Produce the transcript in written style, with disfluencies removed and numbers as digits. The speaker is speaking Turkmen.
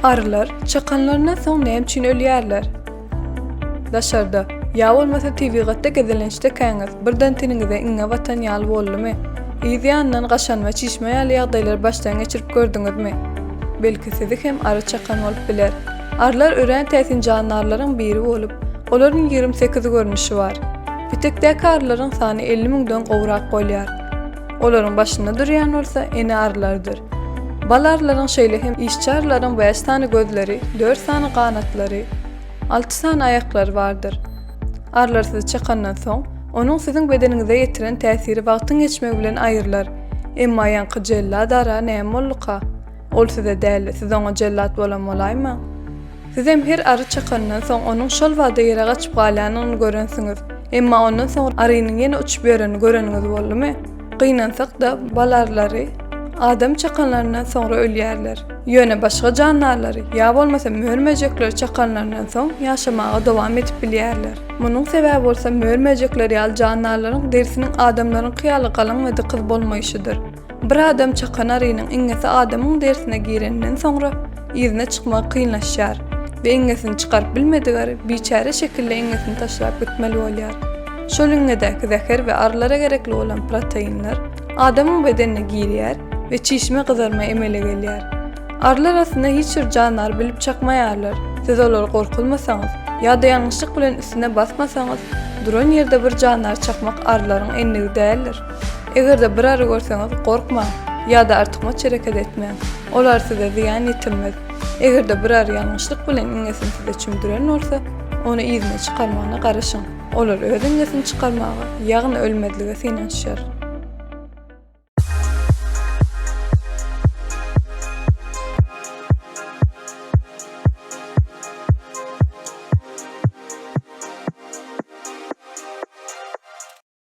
Arılar çakanlarından soň näme üçin ölýärler? Daşarda ýa bolmasa tebigatda gezelenişde käňiz birden tiniňize iňe batan ýaly boldymy? Ýa-da gaşan we çişme ýaly ýagdaýlar başdan geçirip gördüňizmi? Belki sizi hem arı çakan bolup biler. Arılar ören täsin jandarlaryň biri bolup, olaryň 28 görnüşi bar. Pitekdäki arılaryň sany 50 000-den gowrak bolýar. Olaryň başynda durýan bolsa ene arılardyr. Bal arılaryň şeýle hem işçi arılaryň 5 tane gözleri, 4 sany ganatlary, 6 sany aýaklary bardyr. Arılar sizi çakandan soň, onuň siziň bedeniňize ýetiren täsiri wagtyň geçmegi bilen aýrylar. Emma ýanky jellat ara näme bolluka? Ol size däl, siz oňa jellat bolan bolaýmy? Siz hem her arı çakandan soň onuň şol wagda ýere gaçyp galanyny görensiňiz. Emma ondan soň arynyň ýene uçup ýöreni göreniňiz boldymy? Gynansak da bal arylary adam çakanlarından sonra ölýärler. Ýöne başga jandarlary ýa bolmasa möhrmejekler çakanlarından soň ýaşamaga dowam etip bilýärler. Munyň sebäbi bolsa möhrmejekler ýa jandarlaryň dersiniň adamlaryň kyýaly galan we dykyz bolmaýyşydyr. Bir adam çakan arynyň iňesi adamyň dersine girenden soňra ýerine çykmak kynlaşýar we iňesini çykaryp bilmedigäri biçare şekilde iňesini taşlap gitmeli bolýar. Şol iňedäki zäher we arılara gerekli bolan proteinler adamyň bedenine girýär ve çişme kızarma emele gelýär. Arılar aslında hiç bir janlar bilip çakmaýarlar. Siz olary gorkulmasaňyz ýa-da ýalňyşlyk bilen üstüne basmasaňyz, duran ýerde bir janlar çakmak arılaryň endigi däldir. Egerde bir arı görseňiz gorkma ýa-da artykma çereket etmeň. Olar size ziýan ýetirmez. Egerde bir arı ýalňyşlyk bilen iňesini size çümdiren bolsa, onu ýerine çykarmagyna garaşyň. Olar öz iňesini çykarmagy ýagny ölmedlige senenşýär.